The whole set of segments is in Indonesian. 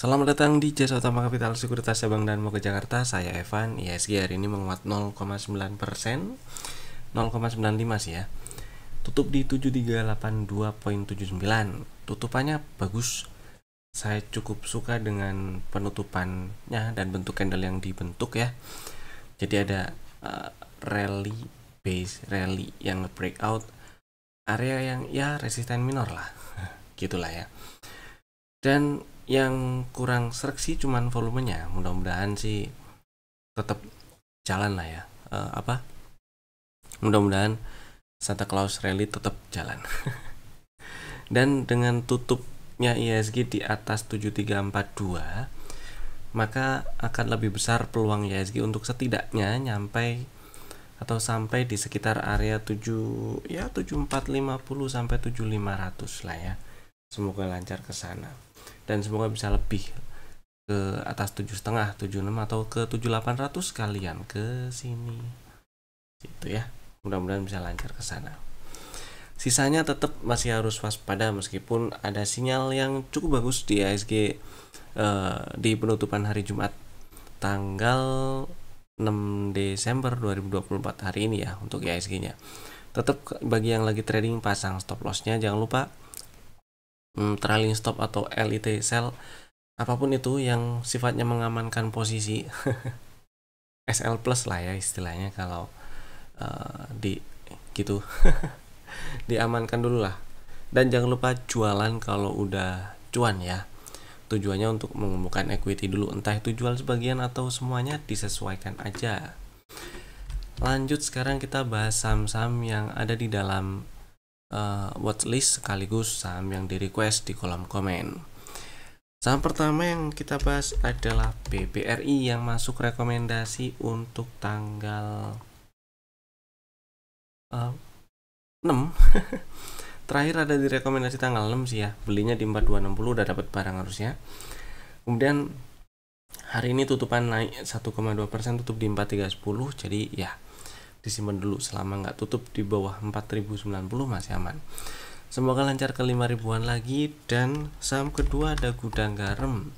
Selamat datang di Jasa Utama Kapital Sekuritas Cabang dan Moga Jakarta. Saya Evan. IHSG hari ini menguat 0,9%, 0,95 sih ya. Tutup di 7382,79. Tutupannya bagus. Saya cukup suka dengan penutupannya dan bentuk candle yang dibentuk ya. Jadi ada rally base rally yang breakout area yang ya resisten minor lah. Gitulah ya. Dan yang kurang serak sih cuman volumenya. Mudah-mudahan sih tetap jalan lah ya. Mudah-mudahan Santa Claus Rally tetap jalan. Dan dengan tutupnya IHSG di atas 7342, maka akan lebih besar peluang IHSG untuk setidaknya sampai di sekitar area 7450 sampai 7500 lah ya. Semoga lancar ke sana. Dan semoga bisa lebih ke atas 7,5, 76 atau ke 7800 sekalian ke sini. Gitu ya. Mudah-mudahan bisa lancar ke sana. Sisanya tetap masih harus waspada meskipun ada sinyal yang cukup bagus di IHSG di penutupan hari Jumat tanggal 6 Desember 2024 hari ini ya untuk IHSG-nya. Tetap bagi yang lagi trading pasang stop loss-nya jangan lupa trailing stop atau LIT sell apapun itu yang sifatnya mengamankan posisi SL plus lah ya istilahnya kalau di gitu diamankan dulu lah. Dan jangan lupa jualan kalau udah cuan ya. Tujuannya untuk mengumpulkan equity dulu, entah itu jual sebagian atau semuanya disesuaikan aja. Lanjut sekarang kita bahas saham-saham yang ada di dalam watchlist sekaligus saham yang di request di kolom komen. Saham pertama yang kita bahas adalah BBRI yang masuk rekomendasi untuk tanggal 6 terakhir ada di rekomendasi tanggal 6 sih ya, belinya di 4260 udah dapat barang harusnya. Kemudian hari ini tutupan naik 1,2%, tutup di 4310, jadi ya disimpan dulu selama nggak tutup di bawah 4090 masih aman. Semoga lancar ke 5000-an lagi. Dan saham kedua ada Gudang Garam,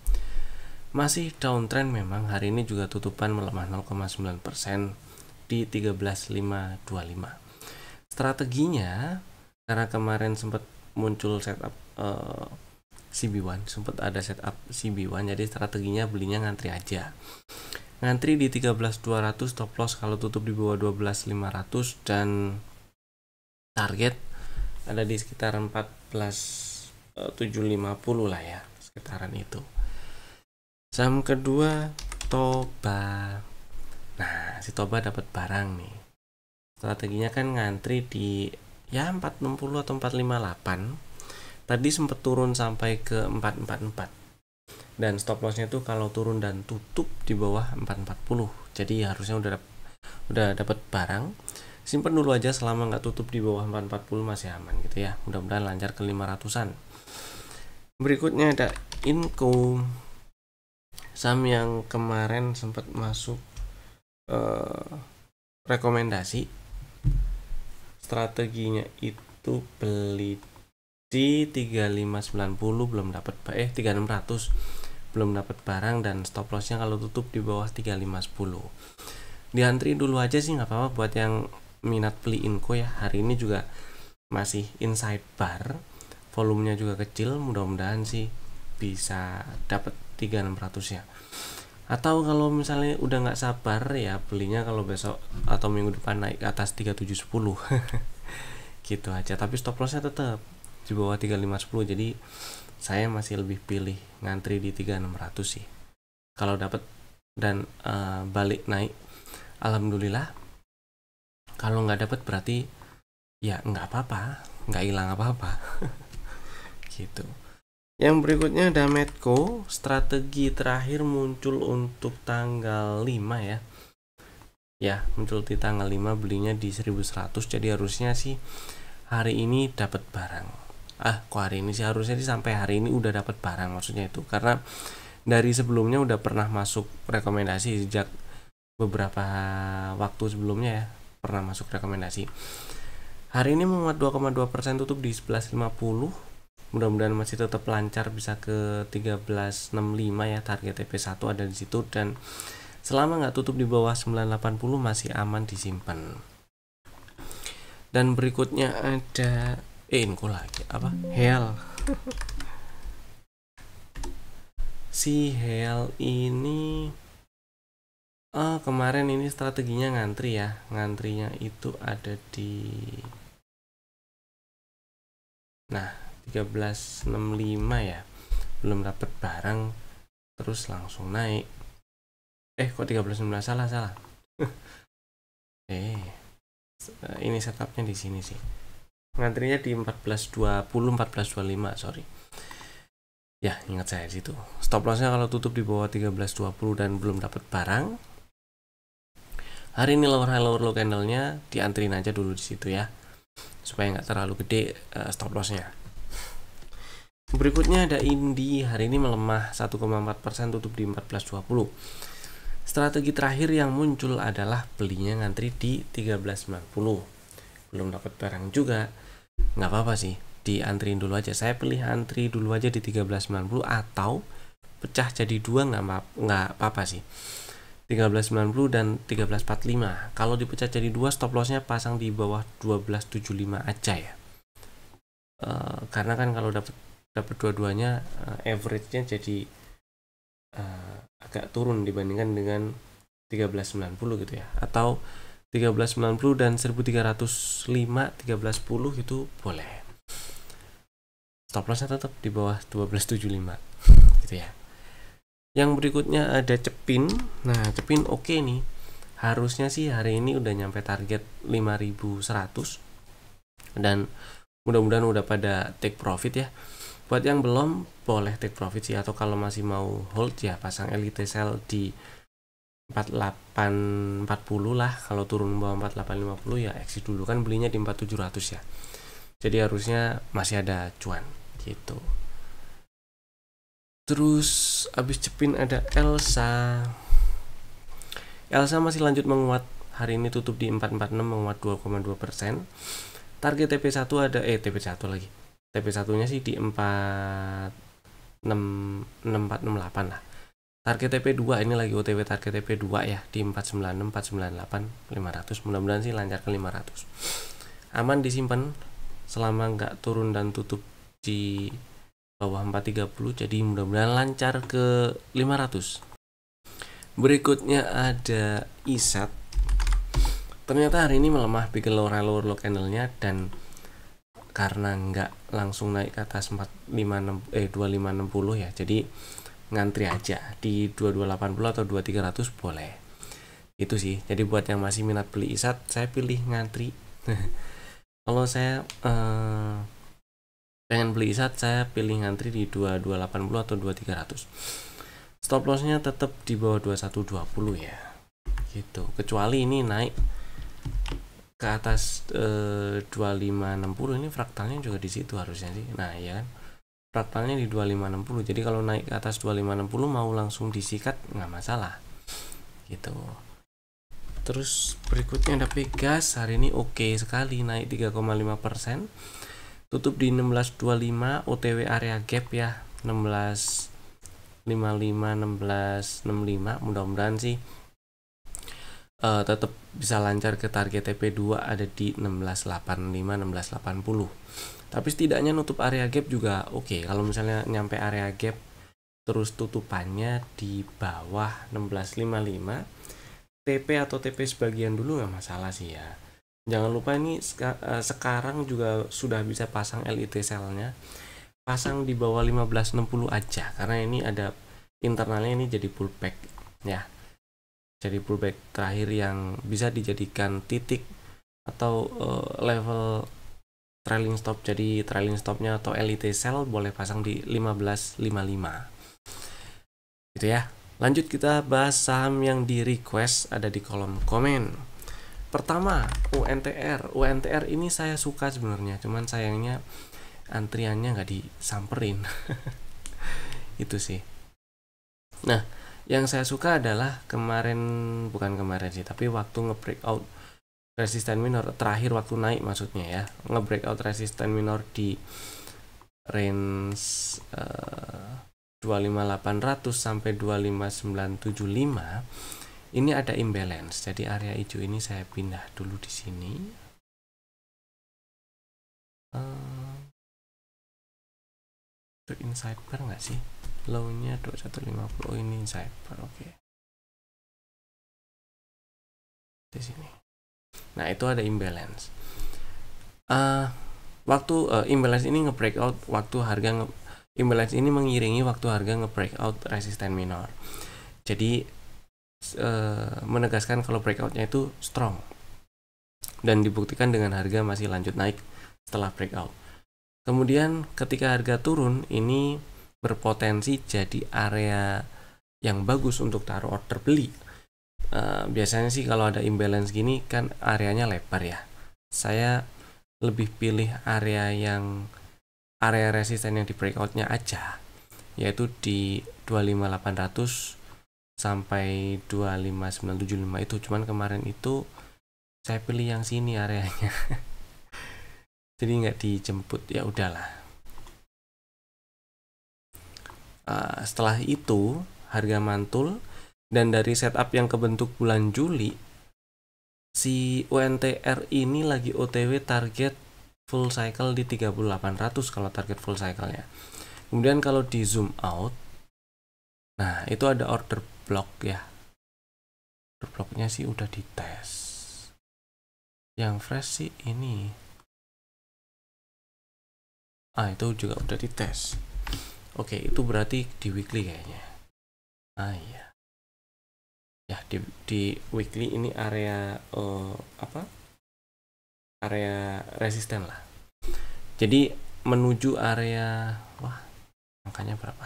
masih downtrend memang, hari ini juga tutupan melemah 0,9% di 13525. Strateginya karena kemarin sempat muncul setup CB1, sempat ada setup CB1, jadi strateginya belinya ngantri aja. Ngantri di 13.200, stop loss kalau tutup di bawah 12.500, dan target ada di sekitar 14.750 lah ya, sekitaran itu. Saham kedua Toba. Nah, si Toba dapat barang nih. Strateginya kan ngantri di ya 460 atau 458. Tadi sempat turun sampai ke 444. Dan stop lossnya itu kalau turun dan tutup di bawah 440. Jadi harusnya udah dapat barang. Simpen dulu aja selama nggak tutup di bawah 440 masih aman gitu ya. Mudah-mudahan lancar ke 500-an. Berikutnya ada Inco, saham yang kemarin sempat masuk rekomendasi. Strateginya itu beli di 3590 belum dapat 3600 belum dapat barang, dan stop lossnya kalau tutup di bawah 3510. Diantri dulu aja sih nggak apa-apa buat yang minat beli Inco ya. Hari ini juga masih inside bar, volumenya juga kecil, mudah-mudahan sih bisa dapat 3600 ya. Atau kalau misalnya udah nggak sabar ya belinya kalau besok atau minggu depan naik ke atas 3710 gitu aja, tapi stop lossnya tetap di bawah 3510. Jadi saya masih lebih pilih ngantri di 3600 sih kalau dapat. Dan balik naik alhamdulillah. Kalau nggak dapat berarti ya nggak apa-apa, nggak hilang apa-apa gitu. Yang berikutnya ada Medco, strategi terakhir muncul untuk tanggal 5 ya. Ya, muncul di tanggal 5, belinya di 1100, jadi harusnya sih hari ini dapat barang. Kok hari ini sih, harusnya sih sampai hari ini udah dapat barang maksudnya itu. Karena dari sebelumnya udah pernah masuk rekomendasi sejak beberapa waktu sebelumnya ya, pernah masuk rekomendasi. Hari ini menguat 2,2%, tutup di 1150. mudah-mudahan masih tetap lancar bisa ke 1365 ya, target TP1 ada di situ, dan selama nggak tutup di bawah 980 masih aman disimpan. Dan berikutnya ada Inco lagi apa? Hel. Si Hel ini kemarin ini strateginya ngantri ya. Ngantrinya itu ada di 1365 ya. Belum dapat barang terus langsung naik. Kok 1316, salah. Ini setupnya di sini sih. Ngantrinya di 1420, 1425, sorry. Ya, ingat saya di situ. Stop lossnya kalau tutup di bawah 1320 dan belum dapat barang. Hari ini lower high lower low candlenya diantrin aja dulu di situ ya, supaya nggak terlalu gede stop lossnya. Berikutnya ada Indi, hari ini melemah 1,4%, tutup di 1420. Strategi terakhir yang muncul adalah belinya ngantri di 1390. Belum dapat barang juga, nggak apa-apa sih, diantrin dulu aja. Saya pilih antri dulu aja di 1390 atau pecah jadi dua nggak apa-apa sih. 1390 dan 1345. Kalau dipecah jadi dua, stop lossnya pasang di bawah 1275 aja ya. Karena kan kalau dapat dua-duanya average-nya jadi agak turun dibandingkan dengan 1390 gitu ya. Atau 1390 dan 1305, 1310 itu boleh. Stop lossnya tetap di bawah 1275 gitu ya. Yang berikutnya ada Cepin. Nah, Cepin oke nih. Harusnya sih hari ini udah nyampe target 5100. Dan mudah-mudahan udah pada take profit ya. Buat yang belum, boleh take profit sih, atau kalau masih mau hold ya pasang elite sell di 4840 lah. Kalau turun bawah 4850 ya exit dulu, kan belinya di 4700 ya. Jadi harusnya masih ada cuan gitu. Terus abis Cepin ada Elsa. Elsa masih lanjut menguat. Hari ini tutup di 446, menguat 2,2%. Target TP1 ada TP1 lagi. TP1-nya sih di 46468 lah. Target TP2 ini lagi OTW target TP2 ya, di 496, 498, 500. Mudah-mudahan sih lancar ke 500. Aman disimpan selama nggak turun dan tutup di bawah 430, jadi mudah-mudahan lancar ke 500. Berikutnya ada ISAT. Ternyata hari ini melemah, bikin lower low candlenya, dan karena nggak langsung naik ke atas 2560 ya, jadi ngantri aja di 2280 atau 2300 boleh. Itu sih. Jadi buat yang masih minat beli ISAT, saya pilih ngantri. Kalau saya pengen beli ISAT, saya pilih ngantri di 2280 atau 2300. Stop lossnya tetap di bawah 2120 ya, gitu. Kecuali ini naik ke atas 2560, ini fraktalnya juga di situ harusnya sih. Nah ya kan, fraktalnya di 2560. Jadi kalau naik ke atas 2560 mau langsung disikat nggak masalah, gitu. Terus berikutnya ada Pegas, hari ini oke sekali, naik 3,5%. Tutup di 1625, OTW area gap ya, 1655, 1665. Mudah-mudahan sih tetap bisa lancar ke target TP2 ada di 1685, 1680. Tapi setidaknya nutup area gap juga oke. Kalau misalnya nyampe area gap terus tutupannya di bawah 1655, TP atau TP sebagian dulu nggak masalah sih ya. Jangan lupa ini sekarang juga sudah bisa pasang LIT sell-nya. Pasang di bawah 1560 aja, karena ini ada internalnya, ini jadi pullback ya. Jadi pullback terakhir yang bisa dijadikan titik atau level trailing stop. Jadi trailing stopnya atau LIT sell boleh pasang di 1555. Gitu ya. Lanjut kita bahas saham yang di request, ada di kolom komen. Pertama, UNTR. UNTR ini saya suka sebenarnya, cuman sayangnya antriannya nggak disamperin. Itu sih. Nah, yang saya suka adalah bukan kemarin sih, tapi waktu nge-breakout resisten minor terakhir, waktu naik maksudnya ya, nge-breakout resisten minor di range 25800 sampai 25975 ini ada imbalance. Jadi area hijau ini saya pindah dulu di sini. Itu inside bar nggak sih? Low-nya 2150. Oh, ini inside bar. Oke. Di sini. Nah, itu ada imbalance. Waktu imbalance ini nge-breakout waktu harga imbalance ini mengiringi waktu harga nge-breakout resisten minor. Jadi menegaskan kalau breakoutnya itu strong dan dibuktikan dengan harga masih lanjut naik setelah breakout. Kemudian ketika harga turun ini berpotensi jadi area yang bagus untuk taruh order beli. Biasanya sih kalau ada imbalance gini kan areanya lebar ya. Saya lebih pilih area resisten yang di breakoutnya aja, yaitu di 25800 sampai 25975 itu. Cuman kemarin itu saya pilih yang sini areanya. Jadi nggak dijemput, ya udahlah. Setelah itu harga mantul dan dari setup yang kebentuk bulan Juli, si UNTR ini lagi OTW target full cycle di 3800 kalau target full cycle-nya. Kemudian kalau di zoom out, nah itu ada order block ya. Order blocknya sih udah dites. Yang fresh sih ini. Itu juga udah dites. Oke, itu berarti di weekly kayaknya. Iya. Ya, di weekly ini area area resisten lah. Jadi menuju area, wah, angkanya berapa?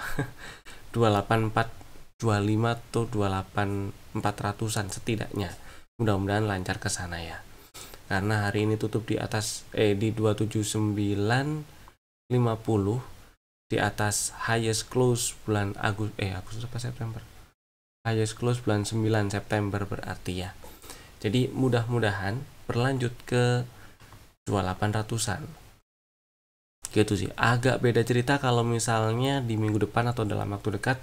28425 atau 28400-an setidaknya. Mudah-mudahan lancar ke sana ya. Karena hari ini tutup di atas di 27950 di atas highest close bulan Agustus apa September? Highest close bulan 9 September berarti ya. Jadi mudah-mudahan berlanjut ke 2800-an. Gitu sih. Agak beda cerita kalau misalnya di minggu depan atau dalam waktu dekat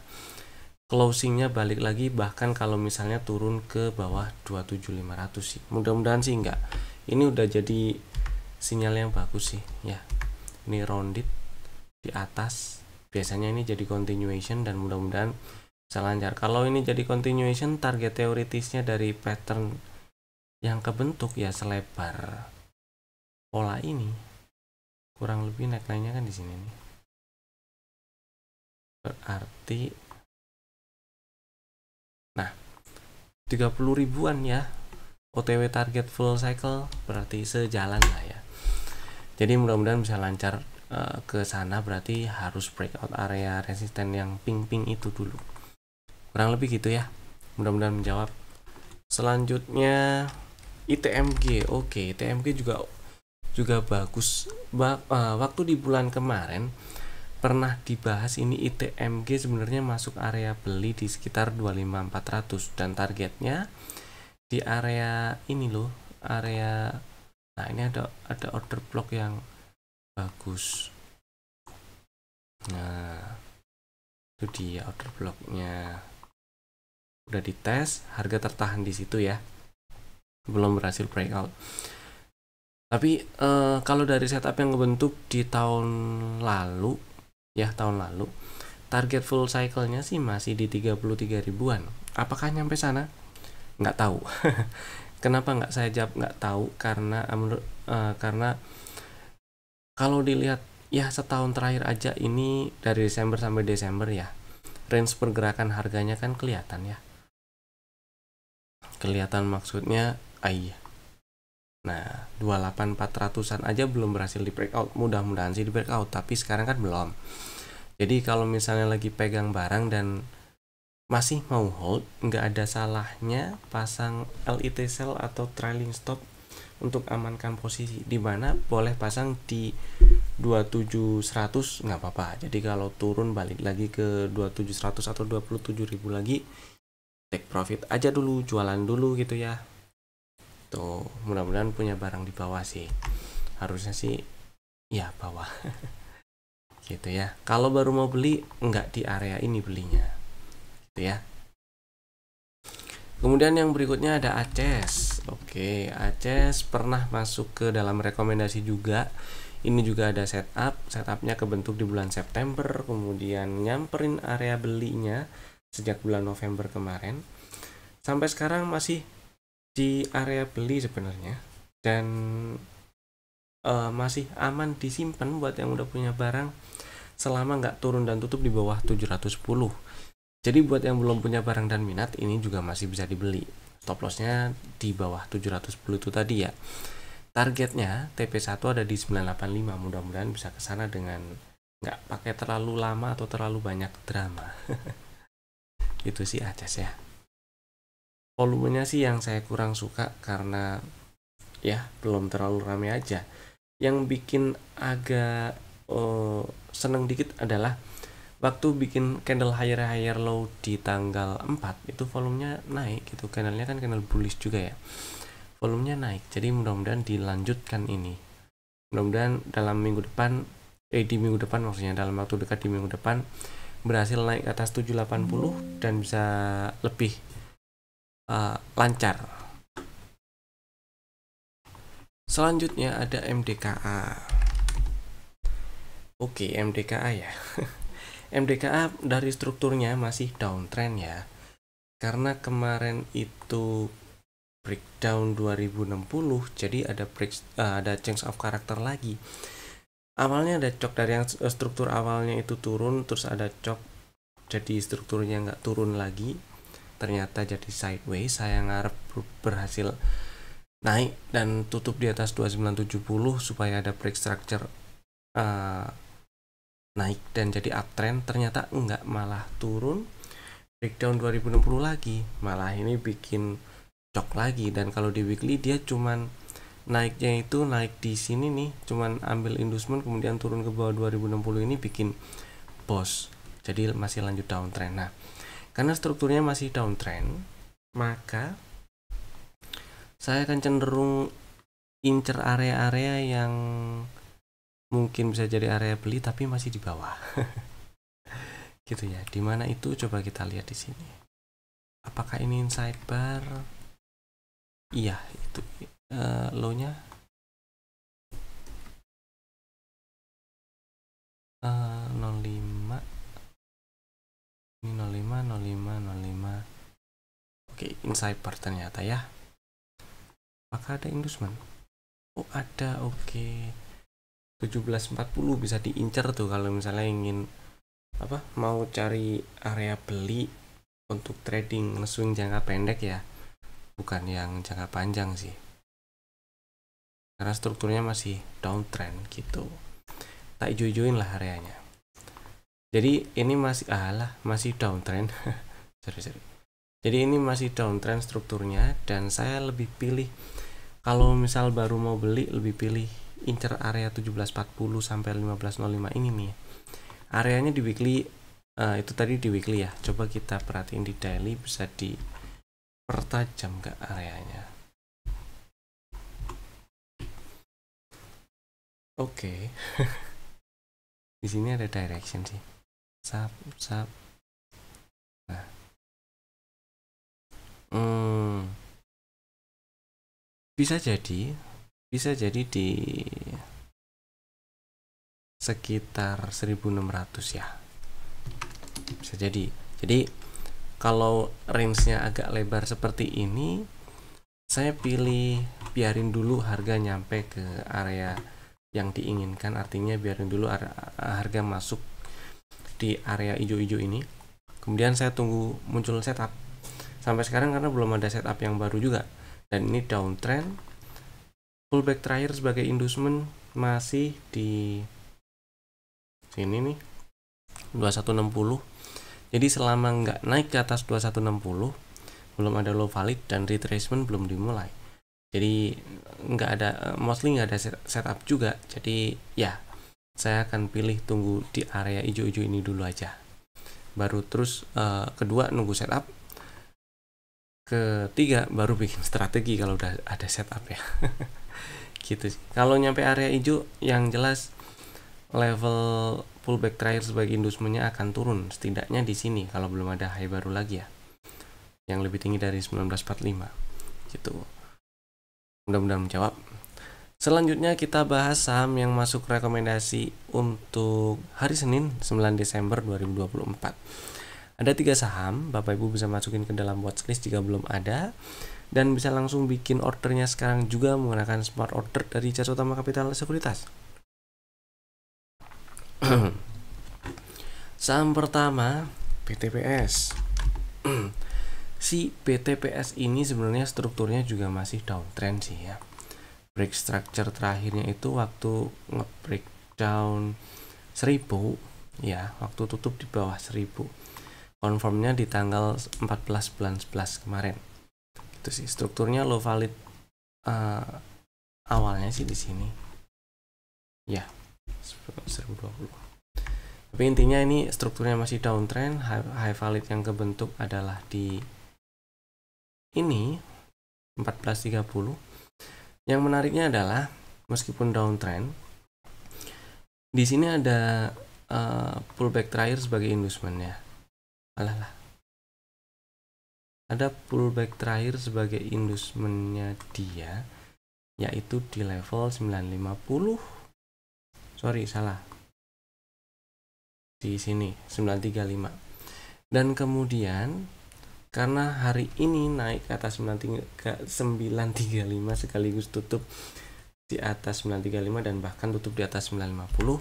closingnya balik lagi, bahkan kalau misalnya turun ke bawah 27500 sih. Mudah-mudahan sih enggak. Ini udah jadi sinyal yang bagus sih ya. Ini rounded di atas. Biasanya ini jadi continuation dan mudah-mudahan bisa lancar. Kalau ini jadi continuation, target teoritisnya dari pattern yang kebentuk ya selebar pola ini. Kurang lebih neckline-nya kan di sini nih. Berarti 30 ribuan ya. OTW target full cycle berarti sejalan lah ya. Jadi mudah-mudahan bisa lancar ke sana, berarti harus breakout area resisten yang pink-pink itu dulu. Kurang lebih gitu ya. Mudah-mudahan menjawab. Selanjutnya ITMG. Oke, ITMG juga bagus. Waktu di bulan kemarin pernah dibahas ini ITMG sebenarnya masuk area beli di sekitar 25400 dan targetnya di area ini loh, area. Nah, ini ada order block yang bagus. Nah, itu dia order blocknya. Udah dites, harga tertahan di situ ya. Belum berhasil breakout. Tapi kalau dari setup yang kebentuk di tahun lalu, target full cycle-nya sih masih di 33 ribuan. Apakah nyampe sana? Nggak tahu. Kenapa nggak saya jawab nggak tahu? Karena kalau dilihat ya setahun terakhir aja ini dari Desember sampai Desember ya, range pergerakan harganya kan kelihatan ya. Kelihatan maksudnya iya. Nah, 28400-an aja belum berhasil di breakout. Mudah-mudahan sih di breakout, tapi sekarang kan belum. Jadi kalau misalnya lagi pegang barang dan masih mau hold, nggak ada salahnya pasang LIT sell atau trailing stop untuk amankan posisi. Dimana boleh pasang di 27100 nggak apa-apa. Jadi kalau turun balik lagi ke 27100 atau 27.000 lagi, take profit aja dulu, jualan dulu gitu ya. Tuh, mudah-mudahan punya barang di bawah sih. Harusnya sih ya bawah. gitu ya. Kalau baru mau beli enggak di area ini belinya gitu ya. Kemudian yang berikutnya ada Aces. Oke, Aces pernah masuk ke dalam rekomendasi juga. Ini juga ada setupnya kebentuk di bulan September, kemudian nyamperin area belinya sejak bulan November kemarin. Sampai sekarang masih di area beli sebenarnya, dan masih aman disimpan buat yang udah punya barang selama nggak turun dan tutup di bawah 710. Jadi buat yang belum punya barang dan minat, ini juga masih bisa dibeli. Stop lossnya di bawah 710 itu tadi ya. Targetnya TP1 ada di 985. Mudah-mudahan bisa ke sana dengan nggak pakai terlalu lama atau terlalu banyak drama. Itu sih Aces ya. Volumenya sih yang saya kurang suka karena ya belum terlalu rame aja. Yang bikin agak seneng dikit adalah waktu bikin candle higher low di tanggal 4 itu volumenya naik gitu. Candlenya kan candle bullish juga ya, volumenya naik. Jadi mudah-mudahan dilanjutkan ini, mudah-mudahan dalam minggu depan di minggu depan maksudnya dalam waktu dekat di minggu depan berhasil naik ke atas 780 dan bisa lebih lancar. Selanjutnya ada MDKA. Oke, MDKA ya. MDKA dari strukturnya masih downtrend ya, karena kemarin itu breakdown 2060, jadi ada change of character lagi. Awalnya ada cok dari yang struktur awalnya itu turun, terus ada cok jadi strukturnya nggak turun lagi, ternyata jadi sideways. Saya ngarep berhasil naik dan tutup di atas 2970 supaya ada break structure naik dan jadi uptrend. Ternyata enggak, malah turun, breakdown 2060 lagi, malah ini bikin cok lagi. Dan kalau di weekly dia cuman naiknya itu naik di sini nih, cuman ambil inducement kemudian turun ke bawah 2060, ini bikin boss, jadi masih lanjut downtrend. Nah, karena strukturnya masih downtrend, maka saya akan cenderung incer area-area yang mungkin bisa jadi area beli tapi masih di bawah. Gitu ya. Dimana itu coba kita lihat di sini. Apakah ini inside bar? Iya, itu low-nya 05. Ini 05, 05, 05. Oke, inside bar ternyata ya. Apakah ada inducement? Oh, ada. Oke. 1740 bisa diincar tuh kalau misalnya ingin mau cari area beli untuk trading swing jangka pendek ya, bukan yang jangka panjang sih, karena strukturnya masih downtrend gitu. Tak hijau-hijauin lah areanya. Jadi ini masih downtrend. sorry. Jadi ini masih downtrend strukturnya, dan saya lebih pilih kalau misal baru mau beli, lebih pilih incer area 1740 sampai 1505 ini nih. Areanya di weekly itu tadi di weekly ya. Coba kita perhatiin di daily, bisa dipertajam ke areanya. Oke. Di sini ada direction sih. Sap. Nah. Bisa jadi di sekitar 1600 ya, bisa jadi. Jadi kalau range-nya agak lebar seperti ini, saya biarin dulu harga nyampe ke area yang diinginkan. Artinya biarin dulu harga masuk di area hijau-hijau ini, kemudian saya tunggu muncul setup. Sampai sekarang karena belum ada setup yang baru juga, dan ini downtrend, pullback terakhir sebagai inducement masih di sini nih, 2160. Jadi selama nggak naik ke atas 2160, belum ada low valid dan retracement belum dimulai. Jadi mostly nggak ada setup juga. Jadi ya, saya akan pilih tunggu di area hijau-hijau ini dulu aja. Baru terus kedua nunggu setup. Ketiga baru bikin strategi kalau udah ada setup ya. Gitu sih. Kalau nyampe area hijau, yang jelas level pullback terakhir sebagai inducementnya akan turun setidaknya di sini kalau belum ada high baru lagi ya yang lebih tinggi dari 1945 gitu. Mudah-mudahan menjawab. Selanjutnya kita bahas saham yang masuk rekomendasi untuk hari Senin 9 Desember 2024. Ada 3 saham, Bapak Ibu bisa masukin ke dalam watchlist jika belum ada, dan bisa langsung bikin ordernya sekarang juga menggunakan smart order dari Jasa Utama Kapital Sekuritas. Saham pertama PTPS. Si PTPS ini sebenarnya strukturnya juga masih downtrend sih ya. Break structure terakhirnya itu waktu nge-breakdown 1000 ya, waktu tutup di bawah 1000. Confirmnya di tanggal 14 bulan 11 kemarin. Gitu sih strukturnya low valid awalnya sih di sini. Ya, 1020. Tapi intinya ini strukturnya masih downtrend, high valid yang kebentuk adalah di ini 1430. Yang menariknya adalah meskipun downtrend, di sini ada pullback terakhir sebagai inducementnya. Ada pullback terakhir sebagai inducementnya dia, yaitu di level 950. Sorry, salah. Di sini 935. Dan kemudian karena hari ini naik ke atas 935 sekaligus tutup di atas 935 dan bahkan tutup di atas 950,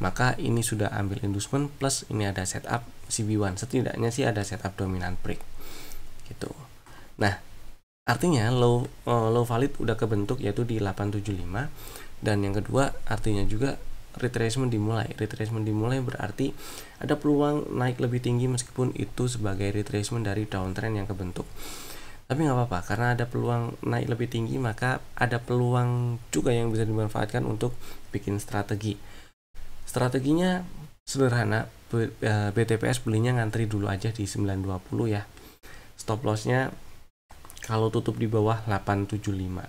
maka ini sudah ambil inducement plus ini ada setup CB1. Setidaknya sih ada setup dominant break gitu. Nah, artinya low valid udah kebentuk yaitu di 875, dan yang kedua artinya juga retracement dimulai berarti ada peluang naik lebih tinggi meskipun itu sebagai retracement dari downtrend yang kebentuk. Tapi nggak apa-apa, karena ada peluang naik lebih tinggi maka ada peluang juga yang bisa dimanfaatkan untuk bikin strategi. Strateginya sederhana, BTPS belinya ngantri dulu aja di 920 ya. Stop lossnya kalau tutup di bawah 875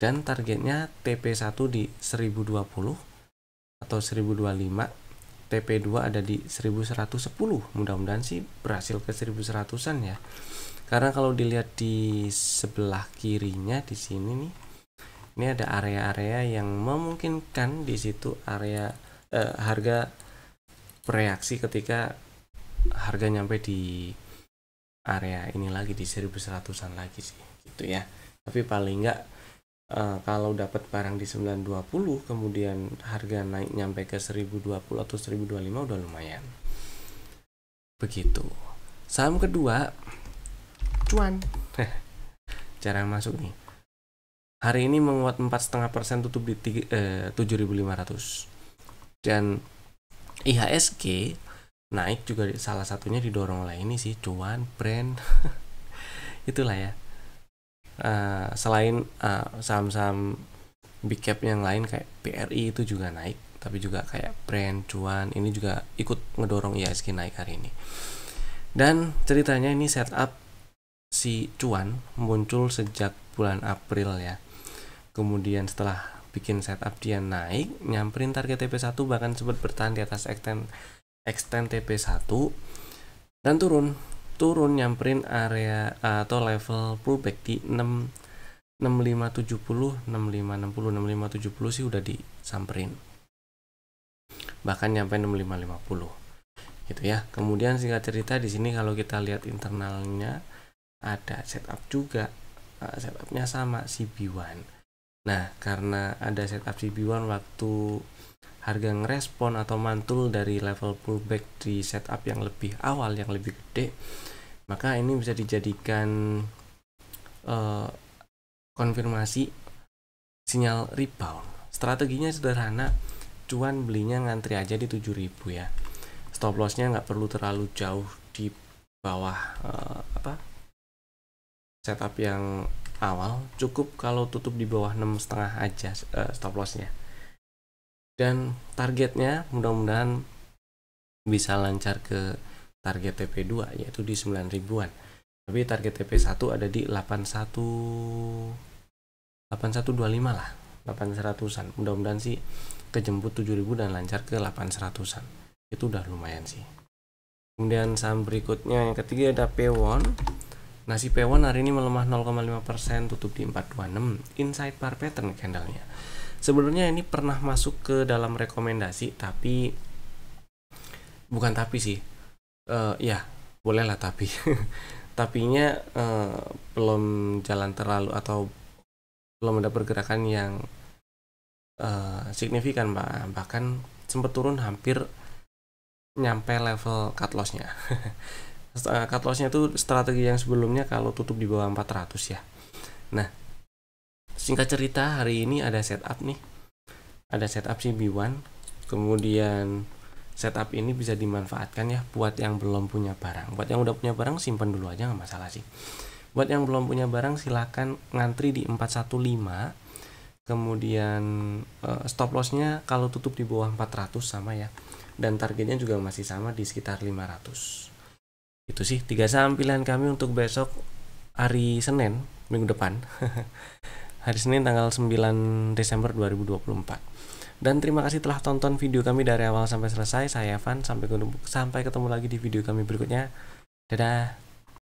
dan targetnya TP1 di 1020 atau 1025, TP2 ada di 1110. Mudah-mudahan sih berhasil ke 1100-an ya. Karena kalau dilihat di sebelah kirinya di sini nih, ini ada area-area yang memungkinkan di situ area harga bereaksi ketika harga nyampe di area ini lagi di 1100-an lagi sih gitu ya. Tapi paling enggak kalau dapat barang di 920 kemudian harga naik nyampe ke 1020 atau 1025 udah lumayan. Begitu. Saham kedua cuan. Jarang masuk nih. Hari ini menguat 4,5% tutup di 7.500. Dan IHSG naik juga salah satunya didorong oleh ini sih, cuan, brand. Itulah ya. Selain saham-saham big cap yang lain kayak BRI itu juga naik, tapi juga kayak brand, cuan ini juga ikut ngedorong IHSG naik hari ini. Dan ceritanya ini setup si cuan muncul sejak bulan April ya. Kemudian setelah bikin setup dia naik, nyamperin target TP1, bahkan sempat bertahan di atas extend TP1 dan turun nyamperin area atau level pullback di 6570, 6560, 6570 sih udah disamperin. Bahkan nyampe 6550. Gitu ya. Kemudian singkat cerita di sini kalau kita lihat internalnya ada setup juga. Setupnya sama CB1. Nah, karena ada setup CB1 waktu harga ngerespon atau mantul dari level pullback di setup yang lebih awal, yang lebih gede, maka ini bisa dijadikan konfirmasi sinyal rebound. Strateginya sederhana, cuan belinya ngantri aja di 7.000 ya. Stop lossnya nggak perlu terlalu jauh di bawah setup yang awal, cukup kalau tutup di bawah 6,5 aja stop lossnya. Dan targetnya mudah-mudahan bisa lancar ke target TP2 yaitu di 9.000-an. Tapi target TP1 ada di 8125 lah, 800-an. Mudah-mudahan sih kejemput 7.000 dan lancar ke 800-an. Itu udah lumayan sih. Kemudian saham berikutnya yang ketiga ada Pewon. Nah, si Pewon hari ini melemah 0,5%, tutup di 426. Inside par pattern candlenya. Sebenarnya ini pernah masuk ke dalam rekomendasi, tapi bukan tapi sih. Ya, bolehlah tapi. Tapinya belum jalan terlalu atau belum ada pergerakan yang signifikan, bahkan sempat turun hampir nyampe level cut loss-nya. Cut loss-nya itu strategi yang sebelumnya kalau tutup di bawah 400 ya. Nah, singkat cerita hari ini ada setup nih. Ada setup CB1. Kemudian setup ini bisa dimanfaatkan ya buat yang belum punya barang. Buat yang udah punya barang simpan dulu aja, nggak masalah sih. Buat yang belum punya barang silahkan ngantri di 415. Kemudian stop loss-nya kalau tutup di bawah 400 sama ya. Dan targetnya juga masih sama di sekitar 500. Itu sih 3 saham pilihan kami untuk besok hari Senin minggu depan. Hari Senin tanggal 9 Desember 2024. Dan terima kasih telah tonton video kami dari awal sampai selesai. Saya Evan, sampai ketemu lagi di video kami berikutnya. Dadah.